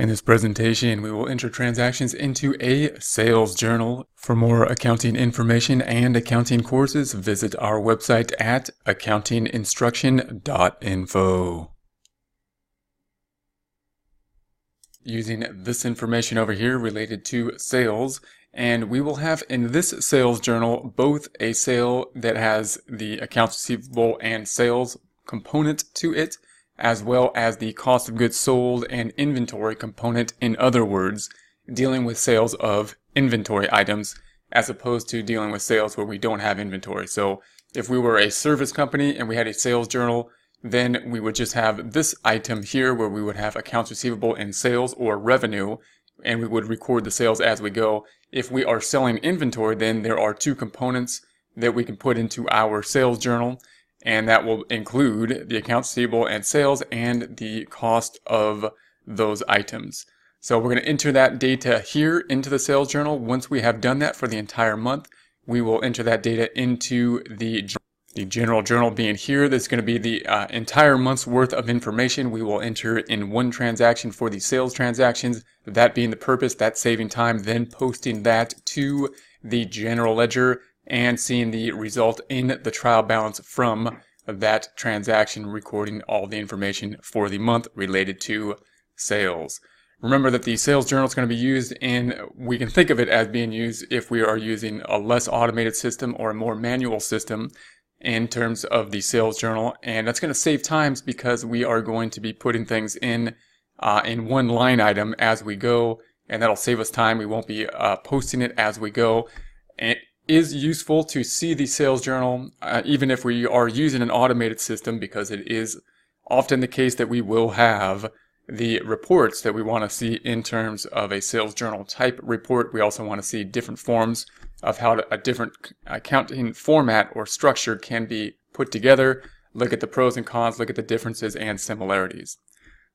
In this presentation, we will enter transactions into a sales journal. For more accounting information and accounting courses, visit our website at accountinginstruction.info. Using this information over here related to sales, and we will have in this sales journal both a sale that has the accounts receivable and sales component to it, as well as the cost of goods sold and inventory component. In other words, dealing with sales of inventory items as opposed to dealing with sales where we don't have inventory. So if we were a service company and we had a sales journal, then we would just have this item here where we would have accounts receivable and sales or revenue, and we would record the sales as we go. If we are selling inventory, then there are two components that we can put into our sales journal, and that will include the accounts receivable and sales and the cost of those items. So we're going to enter that data here into the sales journal. Once we have done that for the entire month, we will enter that data into the general journal being here. That's going to be the entire month's worth of information we will enter in one transaction for the sales transactions. That being the purpose, that's saving time, then posting that to the general ledger and seeing the result in the trial balance from that transaction, recording all the information for the month related to sales. Remember that the sales journal is going to be used we can think of it as being used if we are using a less automated system or a more manual system in terms of the sales journal. And that's going to save times because we are going to be putting things in one line item as we go, and that'll save us time. We won't be posting it as we go. And is useful to see the sales journal even if we are using an automated system, because it is often the case that we will have the reports that we want to see in terms of a sales journal type report. We also want to see different forms of how a different accounting format or structure can be put together, look at the pros and cons, look at the differences and similarities.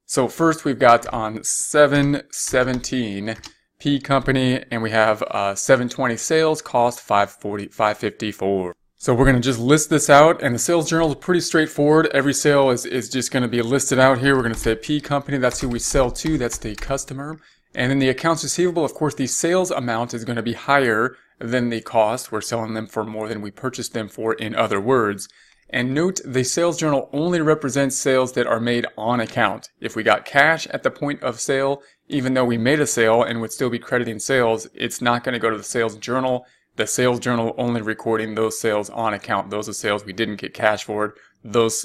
So first we've got on 7/17 P company, and we have 720 sales, cost 554. So we're going to just list this out, and the sales journal is pretty straightforward. Every sale is just going to be listed out here. We're going to say P company, that's who we sell to, that's the customer. And then the accounts receivable, of course, the sales amount is going to be higher than the cost. We're selling them for more than we purchased them for, in other words. And note, the sales journal only represents sales that are made on account. If we got cash at the point of sale, even though we made a sale and would still be crediting sales, it's not going to go to the sales journal. The sales journal only recording those sales on account. Those are sales we didn't get cash for. Those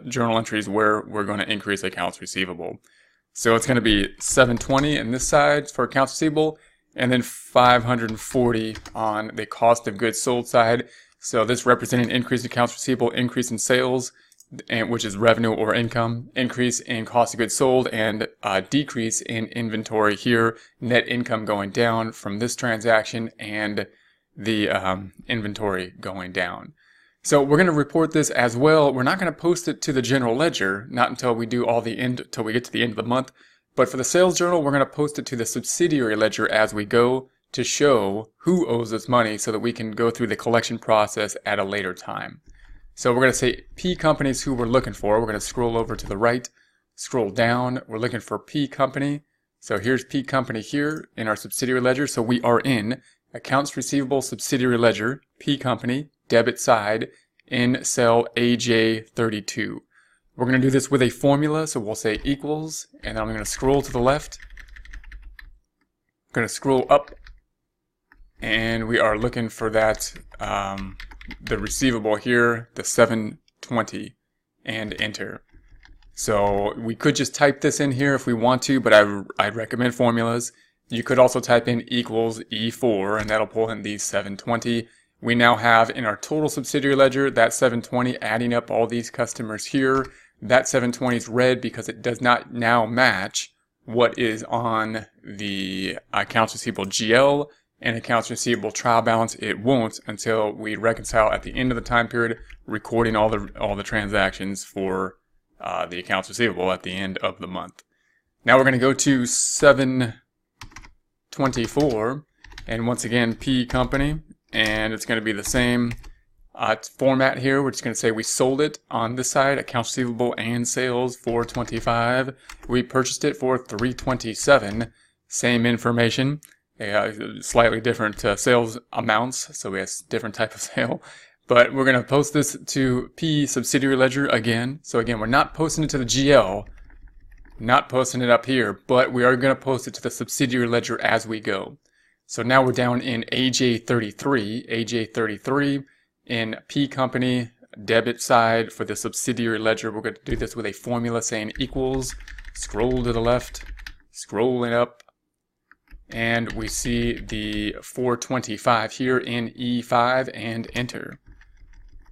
journal entries where we're going to increase accounts receivable. So it's going to be 720 on this side for accounts receivable, and then 540 on the cost of goods sold side. So this representing increase in accounts receivable, increase in sales, which is revenue or income, increase in cost of goods sold, and decrease in inventory here, net income going down from this transaction and the inventory going down. So we're going to report this as well. We're not going to post it to the general ledger, not until we do till we get to the end of the month. But for the sales journal, we're going to post it to the subsidiary ledger as we go, to show who owes us money so that we can go through the collection process at a later time. So we're going to say P companies who we're looking for. We're going to scroll over to the right, scroll down. We're looking for P company. So here's P company here in our subsidiary ledger. So we are in accounts receivable subsidiary ledger, P company, debit side, in cell AJ32. We're going to do this with a formula. So we'll say equals, and then I'm going to scroll to the left. I'm going to scroll up, and we are looking for that, the receivable here, the 720, and enter. So we could just type this in here if we want to, but I'd recommend formulas. You could also type in equals E4, and that'll pull in the 720. We now have in our total subsidiary ledger that 720, adding up all these customers here. That 720 is red because it does not now match what is on the accounts receivable GL and accounts receivable trial balance. It won't until we reconcile at the end of the time period, recording all the transactions for the accounts receivable at the end of the month. Now we're going to go to 724, and once again P company, and it's going to be the same. format here. We're just going to say we sold it on this side, accounts receivable and sales, 425. We purchased it for 327. Same information, slightly different sales amounts, so we have different type of sale. But we're going to post this to P subsidiary ledger again. So again, we're not posting it to the GL, not posting it up here, but we are going to post it to the subsidiary ledger as we go. So now we're down in AJ33 in P company debit side for the subsidiary ledger. We're going to do this with a formula saying equals, scroll to the left, scrolling up, and we see the 425 here in E5 and enter.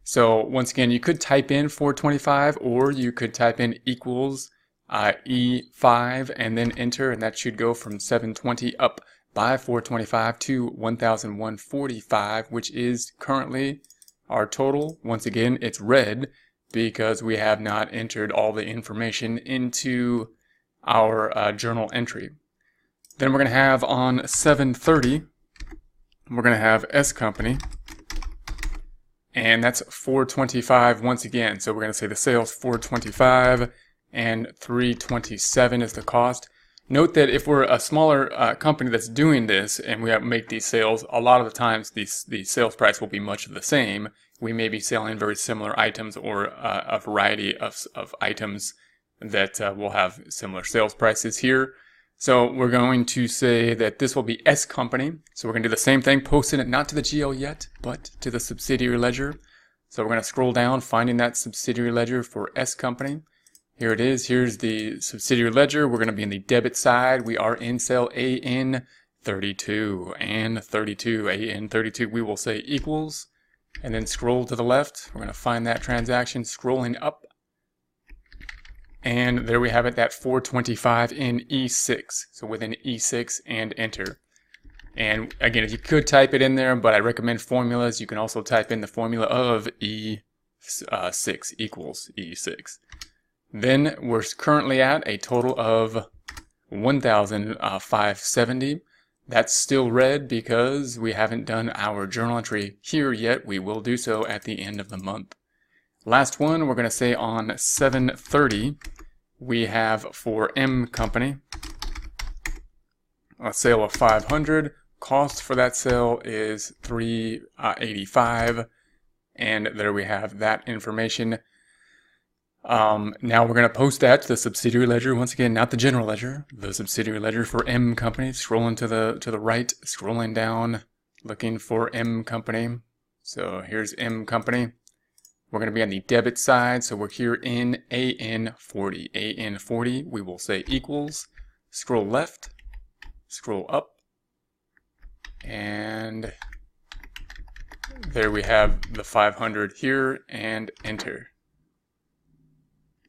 So once again, you could type in 425 or you could type in equals E5 and then enter, and that should go from 720 up by 425 to 1,145, which is currently our total. Once again, it's red because we have not entered all the information into our journal entry. Then we're going to have on 730, we're going to have S company, and that's 425 once again. So we're going to say the sales 425 and 327 is the cost. Note that if we're a smaller company that's doing this and we have make these sales, a lot of the times the sales price will be much the same. We may be selling very similar items or a variety of items that will have similar sales prices here. So we're going to say that this will be S company. So we're going to do the same thing, posting it not to the GL yet, but to the subsidiary ledger. So we're going to scroll down, finding that subsidiary ledger for S company. Here it is. Here's the subsidiary ledger. We're going to be in the debit side. We are in cell AN32 and 32. AN32, we will say equals, and then scroll to the left. We're going to find that transaction, scrolling up. And there we have it, that 425 in E6. So within E6 and enter. And again, if you could type it in there, but I recommend formulas. You can also type in the formula of E6 equals E6. Then we're currently at a total of 1,570. That's still red because we haven't done our journal entry here yet. We will do so at the end of the month. Last one, we're going to say on 730, we have for M company, a sale of 500. Cost for that sale is 385. And there we have that information. Now we're going to post that to the subsidiary ledger. Once again, not the general ledger, the subsidiary ledger for M company. Scrolling to the right, scrolling down, looking for M company. So here's M company. We're going to be on the debit side, so we're here in AN40. AN40, we will say equals, scroll left, scroll up, and there we have the 500 here, and enter.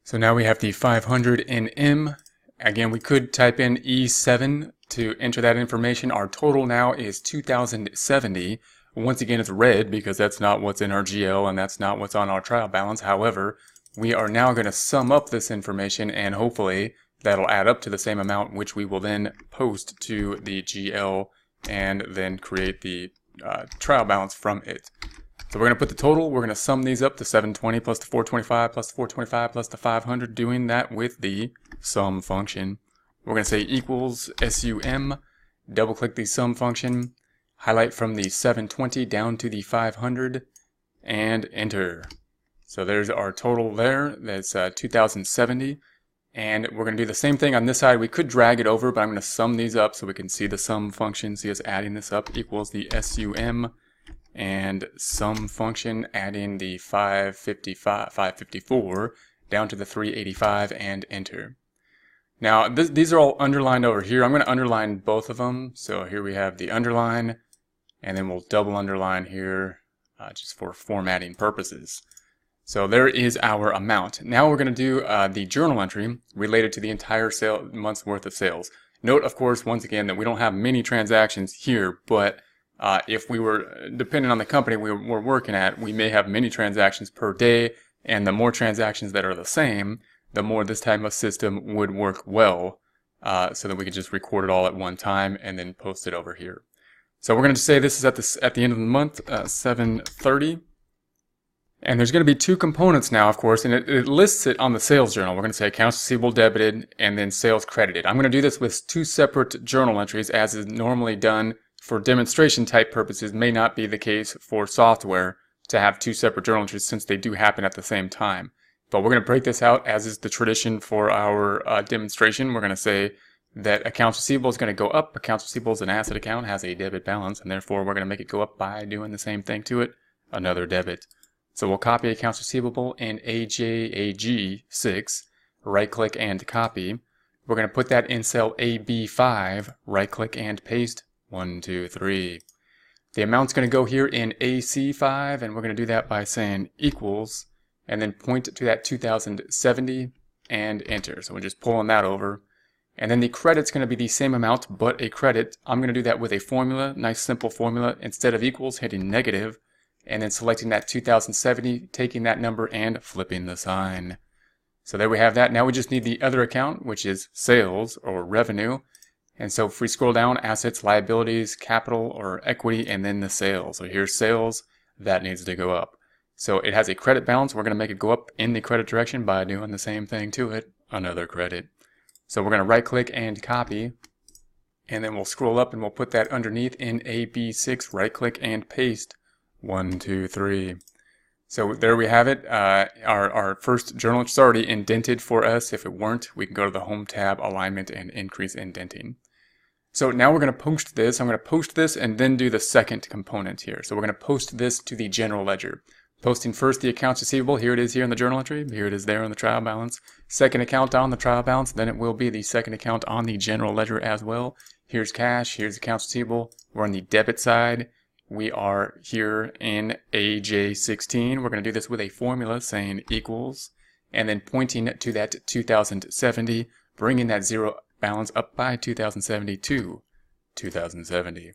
So now we have the 500 in M. Again, we could type in E7 to enter that information. Our total now is 2,070. Once again, it's red because that's not what's in our GL and that's not what's on our trial balance. However, we are now going to sum up this information and hopefully that'll add up to the same amount, which we will then post to the GL and then create the trial balance from it. So we're going to put the total, we're going to sum these up to 720 plus the 425 plus the 425 plus the 500, doing that with the sum function. We're going to say equals SUM, double click the sum function, highlight from the 720 down to the 500, and enter. So there's our total there. That's 2,070. And we're going to do the same thing on this side. We could drag it over, but I'm going to sum these up so we can see the sum function. See us adding this up equals the SUM and sum function, adding the 554 down to the 385 and enter. Now these are all underlined over here. I'm going to underline both of them. So here we have the underline, and then we'll double underline here just for formatting purposes. So there is our amount. Now we're going to do the journal entry related to the entire month's worth of sales. Note, of course, once again, that we don't have many transactions here, but if we were, depending on the company we're working at, we may have many transactions per day, and the more transactions that are the same, the more this type of system would work well, so that we could just record it all at one time and then post it over here. So we're going to say this is at the end of the month, 730. And there's going to be two components now, of course, and it lists it on the sales journal. We're going to say accounts receivable debited and then sales credited. I'm going to do this with two separate journal entries as is normally done for demonstration type purposes. May not be the case for software to have two separate journal entries since they do happen at the same time. But we're going to break this out as is the tradition for our demonstration. We're going to say that accounts receivable is going to go up. Accounts receivable is an asset account, has a debit balance, and therefore we're going to make it go up by doing the same thing to it, another debit. So we'll copy accounts receivable in AJAG6, right click and copy. We're going to put that in cell AB5, right click and paste, 1, 2, 3. The amount's going to go here in AC5, and we're going to do that by saying equals, and then point to that 2070 and enter. So we're just pulling that over. And then the credit's going to be the same amount, but a credit. I'm going to do that with a formula, nice simple formula. Instead of equals, hitting negative, and then selecting that 2070, taking that number and flipping the sign. So there we have that. Now we just need the other account, which is sales or revenue. And so if we scroll down, assets, liabilities, capital or equity, and then the sales. So here's sales, that needs to go up. So it has a credit balance. We're going to make it go up in the credit direction by doing the same thing to it, another credit. So we're going to right click and copy, and then we'll scroll up and we'll put that underneath in AB6, right click and paste. 1, 2, 3. So there we have it. Our first journal is already indented for us. If it weren't, we can go to the Home tab, Alignment, and Increase Indenting. So now we're going to post this. I'm going to post this and then do the second component here. So we're going to post this to the general ledger. Posting first the accounts receivable. Here it is here in the journal entry. Here it is there in the trial balance. Second account on the trial balance. Then it will be the second account on the general ledger as well. Here's cash. Here's accounts receivable. We're on the debit side. We are here in AJ16. We're going to do this with a formula saying equals, and then pointing to that 2070, bringing that zero balance up by 2070 to 2070.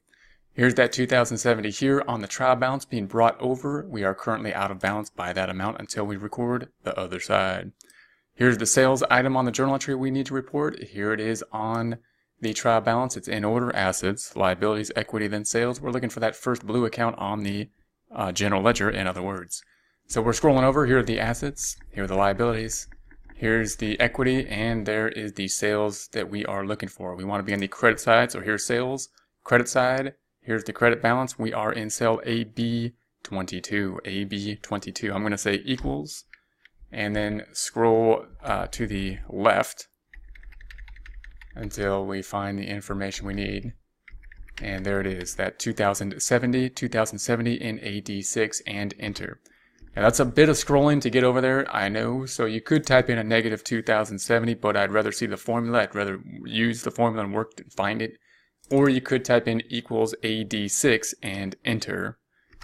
Here's that 2070 here on the trial balance being brought over. We are currently out of balance by that amount until we record the other side. Here's the sales item on the journal entry we need to report. Here it is on the trial balance. It's in order: assets, liabilities, equity, then sales. We're looking for that first blue account on the general ledger, in other words. So we're scrolling over. Here are the assets. Here are the liabilities. Here's the equity, and there is the sales that we are looking for. We want to be on the credit side, so here's sales, credit side. Here's the credit balance. We are in cell AB22. AB22. I'm going to say equals, and then scroll to the left until we find the information we need. And there it is, that 2070 in AD6, and enter. Now that's a bit of scrolling to get over there, I know, so you could type in a negative 2070, but I'd rather see the formula. I'd rather use the formula and work to find it. Or you could type in equals AD6 and enter,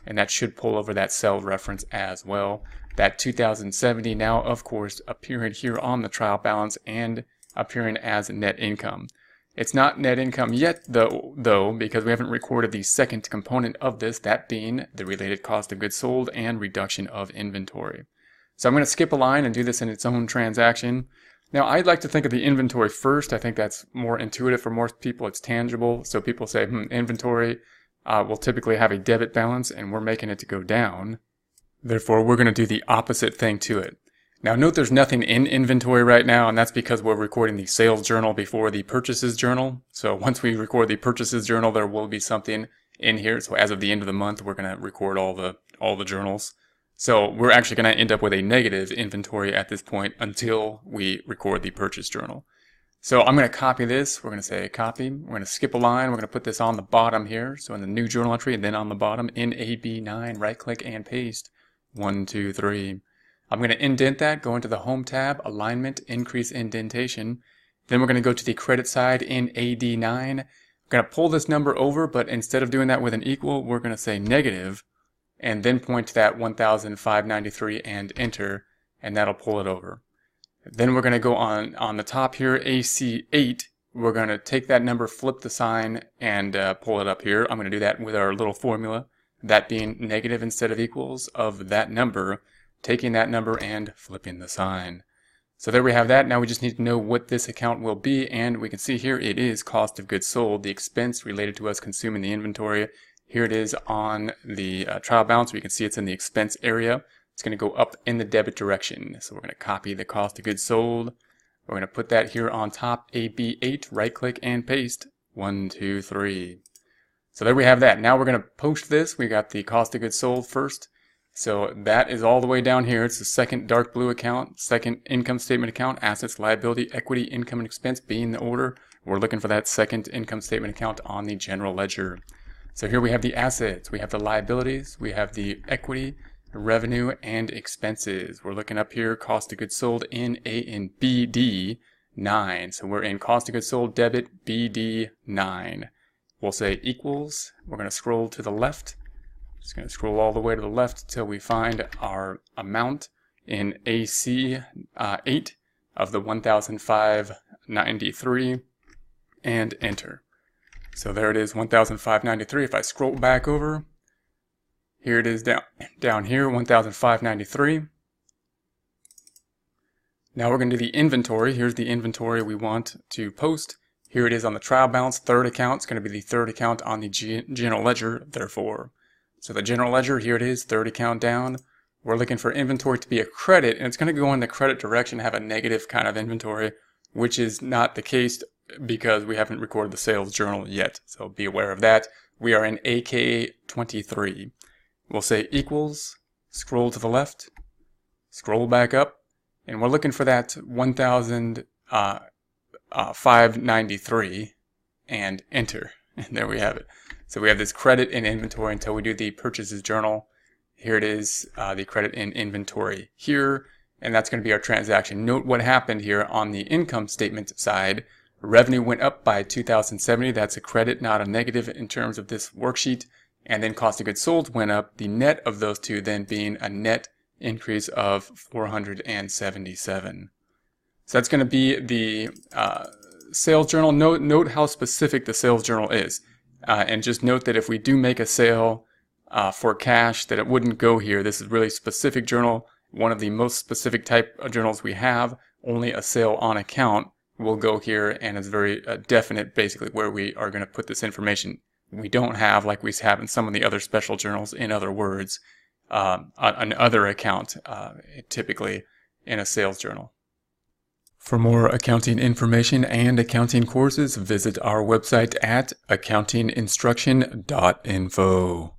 and that should pull over that cell reference as well. That 2070 now, of course, appearing here on the trial balance and appearing as net income. It's not net income yet though, because we haven't recorded the second component of this, that being the related cost of goods sold and reduction of inventory. So I'm going to skip a line and do this in its own transaction. Now I'd like to think of the inventory first. I think that's more intuitive for most people. It's tangible. So people say, inventory will typically have a debit balance, and we're making it to go down. Therefore, we're going to do the opposite thing to it. Now note there's nothing in inventory right now, and that's because we're recording the sales journal before the purchases journal. So once we record the purchases journal, there will be something in here. So as of the end of the month, we're going to record all the journals. So we're actually going to end up with a negative inventory at this point until we record the purchase journal. So I'm going to copy this. We're going to say copy. We're going to skip a line. We're going to put this on the bottom here. So in the new journal entry, and then on the bottom in AB9, right click and paste. 1, 2, 3. I'm going to indent that, go into the Home tab, Alignment, Increase Indentation. Then we're going to go to the credit side in AD9. I'm going to pull this number over, but instead of doing that with an equal, we're going to say negative, and then point to that 1,593 and enter, and that'll pull it over. Then we're going to go on the top here, AC8. We're going to take that number, flip the sign, and pull it up here. I'm going to do that with our little formula, that being negative instead of equals of that number, taking that number and flipping the sign. So there we have that. Now we just need to know what this account will be, and we can see here it is cost of goods sold, the expense related to us consuming the inventory. Here it is on the trial balance. We can see it's in the expense area. it's going to go up in the debit direction. So we're going to copy the cost of goods sold. We're going to put that here on top, AB8, right click and paste. 1, 2, 3. So there we have that. Now we're going to post this. We got the cost of goods sold first. So that is all the way down here. It's the second dark blue account, second income statement account, assets, liability, equity, income, and expense being the order. We're looking for that second income statement account on the general ledger. So here we have the assets, we have the liabilities, we have the equity, revenue, and expenses. We're looking up here, cost of goods sold in A and BD 9. So we're in cost of goods sold debit BD 9. We'll say equals. We're going to scroll to the left. Just going to scroll all the way to the left until we find our amount in AC 8 of the 1,593 and enter. So there it is, 1,593. If I scroll back over, here it is down here, 1,593. Now we're going to do the inventory. Here's the inventory we want to post. Here it is on the trial balance, third account. It's going to be the third account on the general ledger, therefore. So the general ledger, here it is, third account down. We're looking for inventory to be a credit, and it's going to go in the credit direction, have a negative kind of inventory, which is not the case because we haven't recorded the sales journal yet. So be aware of that. We are in AK 23. We'll say equals, scroll to the left, scroll back up, and we're looking for that 1,593 and enter. And there we have it. So we have this credit in inventory until we do the purchases journal. Here it is, the credit in inventory here, and that's going to be our transaction. Note what happened here on the income statement side. Revenue went up by 2,070. That's a credit, not a negative in terms of this worksheet. And then cost of goods sold went up. The net of those two then being a net increase of 477. So that's going to be the sales journal. Note how specific the sales journal is. And just note that if we do make a sale for cash, that it wouldn't go here. This is really specific journal, one of the most specific type of journals we have. Only a sale on account will go here, and it's very definite basically where we are going to put this information. We don't have, like we have in some of the other special journals, in other words, an other account typically in a sales journal. For more accounting information and accounting courses, visit our website at accountinginstruction.info.